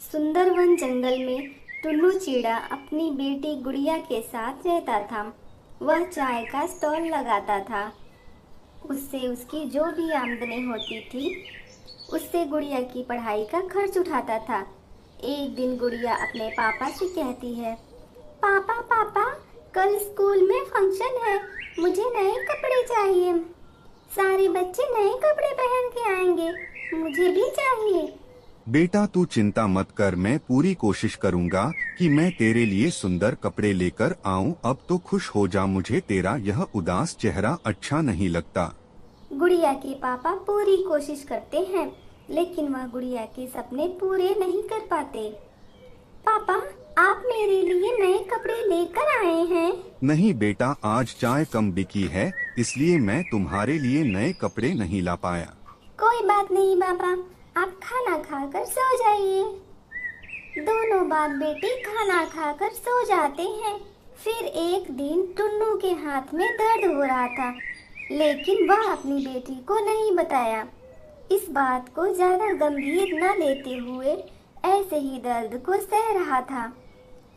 सुंदरवन जंगल में टुन्नू चिड़ा अपनी बेटी गुड़िया के साथ रहता था। वह चाय का स्टॉल लगाता था। उससे उसकी जो भी आमदनी होती थी उससे गुड़िया की पढ़ाई का खर्च उठाता था। एक दिन गुड़िया अपने पापा से कहती है, पापा पापा, कल स्कूल में फंक्शन है, मुझे नए कपड़े चाहिए। सारे बच्चे नए कपड़े पहन के आएंगे, मुझे भी चाहिए। बेटा तू चिंता मत कर, मैं पूरी कोशिश करूंगा कि मैं तेरे लिए सुंदर कपड़े लेकर आऊं। अब तो खुश हो जा, मुझे तेरा यह उदास चेहरा अच्छा नहीं लगता। गुड़िया के पापा पूरी कोशिश करते हैं, लेकिन वह गुड़िया के सपने पूरे नहीं कर पाते। पापा, आप मेरे लिए नए कपड़े लेकर आए हैं? नहीं बेटा, आज चाय कम बिकी है, इसलिए मैं तुम्हारे लिए नए कपड़े नहीं ला पाया। कोई बात नहीं पापा, आप खाना खाकर सो जाइए। दोनों बाप बेटी खाना खाकर सो जाते हैं। फिर एक दिन टुन्नू के हाथ में दर्द हो रहा था, लेकिन वह अपनी बेटी को नहीं बताया। इस बात को ज्यादा गंभीर न लेते हुए ऐसे ही दर्द को सह रहा था।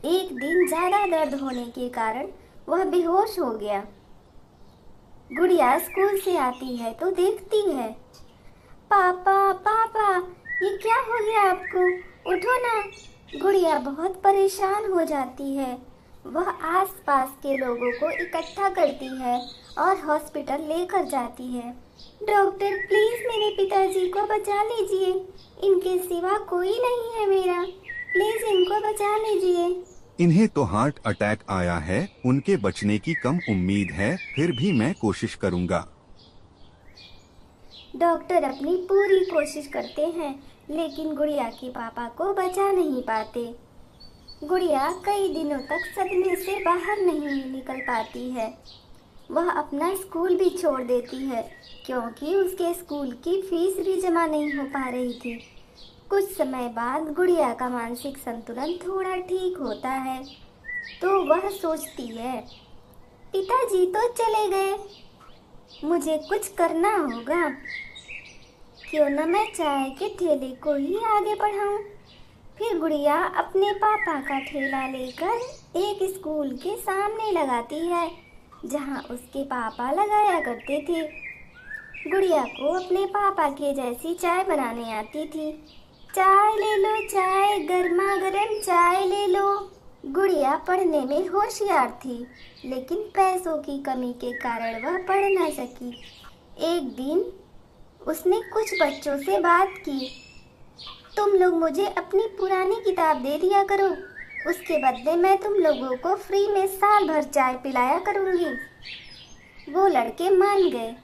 एक दिन ज्यादा दर्द होने के कारण वह बेहोश हो गया। गुड़िया स्कूल से आती है तो देखती है, पापा पापा, ये क्या हो गया आपको? उठो ना। गुड़िया बहुत परेशान हो जाती है। वह आसपास के लोगों को इकट्ठा करती है और हॉस्पिटल लेकर जाती है। डॉक्टर, प्लीज मेरे पिताजी को बचा लीजिए, इनके सिवा कोई नहीं है मेरा, प्लीज इनको बचा लीजिए। इन्हें तो हार्ट अटैक आया है, उनके बचने की कम उम्मीद है, फिर भी मैं कोशिश करूंगा। डॉक्टर अपनी पूरी कोशिश करते हैं, लेकिन गुड़िया के पापा को बचा नहीं पाते। गुड़िया कई दिनों तक सदमे से बाहर नहीं निकल पाती है। वह अपना स्कूल भी छोड़ देती है, क्योंकि उसके स्कूल की फीस भी जमा नहीं हो पा रही थी। कुछ समय बाद गुड़िया का मानसिक संतुलन थोड़ा ठीक होता है, तो वह सोचती है, पिताजी तो चले गए, मुझे कुछ करना होगा। क्यों न मैं चाय के ठेले को ही आगे बढ़ाऊं। फिर गुड़िया अपने पापा का ठेला लेकर एक स्कूल के सामने लगाती है, जहां उसके पापा लगाया करते थे। गुड़िया को अपने पापा के जैसी चाय बनाने आती थी। चाय ले लो चाय, गर्मा गर्म चाय ले लो। गुड़िया पढ़ने में होशियार थी, लेकिन पैसों की कमी के कारण वह पढ़ न सकी। एक दिन उसने कुछ बच्चों से बात की, तुम लोग मुझे अपनी पुरानी किताब दे दिया करो, उसके बदले मैं तुम लोगों को फ्री में साल भर चाय पिलाया करूँगी। वो लड़के मान गए।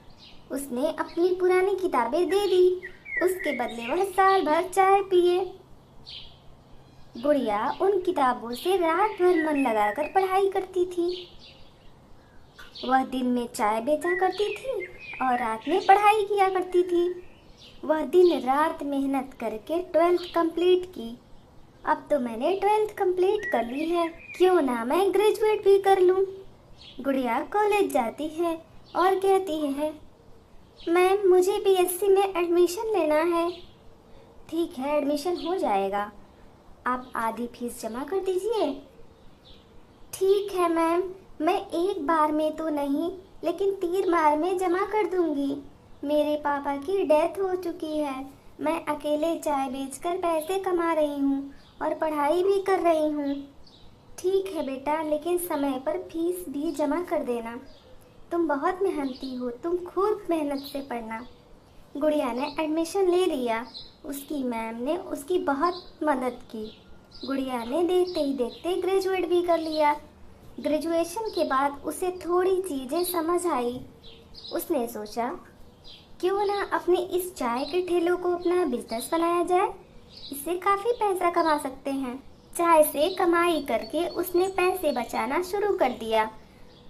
उसने अपनी पुरानी किताबें दे दी, उसके बदले वह साल भर चाय पिए। गुड़िया उन किताबों से रात भर मन लगाकर पढ़ाई करती थी। वह दिन में चाय बेचा करती थी और रात में पढ़ाई किया करती थी। वह दिन रात मेहनत करके 12th कंप्लीट की। अब तो मैंने 12th कंप्लीट कर ली है, क्यों ना मैं ग्रेजुएट भी कर लूं। गुड़िया कॉलेज जाती है और कहती है, मैम मुझे बीएससी में एडमिशन लेना है। ठीक है, एडमिशन हो जाएगा, आप आधी फीस जमा कर दीजिए। ठीक है मैम, मैं एक बार में तो नहीं, लेकिन 3 बार में जमा कर दूंगी। मेरे पापा की डेथ हो चुकी है, मैं अकेले चाय बेचकर पैसे कमा रही हूँ और पढ़ाई भी कर रही हूँ। ठीक है बेटा, लेकिन समय पर फीस भी जमा कर देना। तुम बहुत मेहनती हो, तुम खूब मेहनत से पढ़ना। गुड़िया ने एडमिशन ले लिया। उसकी मैम ने उसकी बहुत मदद की। गुड़िया ने देखते ही देखते ग्रेजुएट भी कर लिया। ग्रेजुएशन के बाद उसे थोड़ी चीज़ें समझ आई। उसने सोचा, क्यों ना अपने इस चाय के ठेलों को अपना बिजनेस बनाया जाए, इससे काफ़ी पैसा कमा सकते हैं। चाय से कमाई करके उसने पैसे बचाना शुरू कर दिया।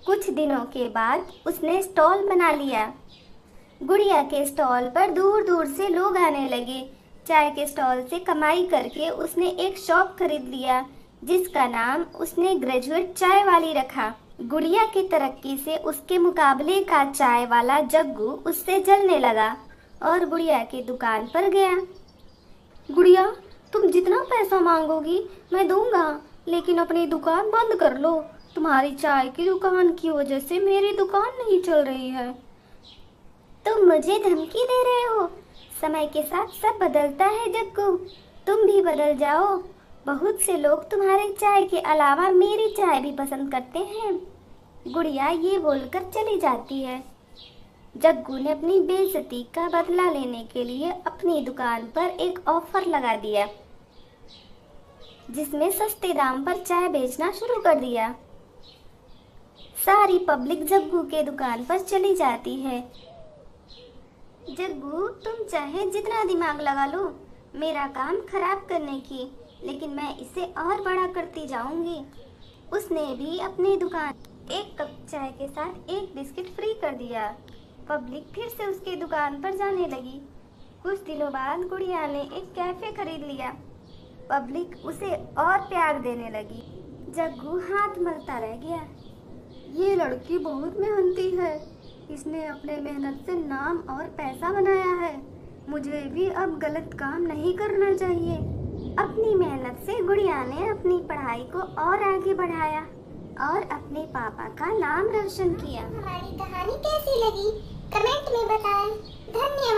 कुछ दिनों के बाद उसने स्टॉल बना लिया। गुड़िया के स्टॉल पर दूर दूर से लोग आने लगे। चाय के स्टॉल से कमाई करके उसने एक शॉप खरीद लिया, जिसका नाम उसने ग्रेजुएट चाय वाली रखा। गुड़िया की तरक्की से उसके मुकाबले का चाय वाला जग्गू उससे जलने लगा और गुड़िया की दुकान पर गया। गुड़िया, तुम जितना पैसा पैसा मांगोगी मैं दूंगा, लेकिन अपनी दुकान बंद कर लो। तुम्हारी चाय की दुकान की वजह से मेरी दुकान नहीं चल रही है। तुम मुझे धमकी दे रहे हो? समय के साथ सब बदलता है जग्गू, तुम भी बदल जाओ। बहुत से लोग तुम्हारे चाय के अलावा मेरी चाय भी पसंद करते हैं। गुड़िया ये बोलकर चली जाती है। जग्गू ने अपनी बेइज्जती का बदला लेने के लिए अपनी दुकान पर एक ऑफर लगा दिया, जिसमें सस्ते दाम पर चाय बेचना शुरू कर दिया। सारी पब्लिक जग्गू के दुकान पर चली जाती है। जग्गू तुम चाहे जितना दिमाग लगा लो मेरा काम खराब करने की, लेकिन मैं इसे और बड़ा करती जाऊंगी। उसने भी अपनी दुकान एक कप चाय के साथ एक बिस्किट फ्री कर दिया। पब्लिक फिर से उसकी दुकान पर जाने लगी। कुछ दिनों बाद गुड़िया ने एक कैफे खरीद लिया। पब्लिक उसे और प्यार देने लगी। जग्गू हाथ मलता रह गया। ये लड़की बहुत मेहनती है, इसने अपने मेहनत से नाम और पैसा बनाया है। मुझे भी अब गलत काम नहीं करना चाहिए। अपनी मेहनत से गुड़िया ने अपनी पढ़ाई को और आगे बढ़ाया और अपने पापा का नाम रोशन किया। हमारी कहानी कैसी लगी कमेंट में बताएं। धन्यवाद।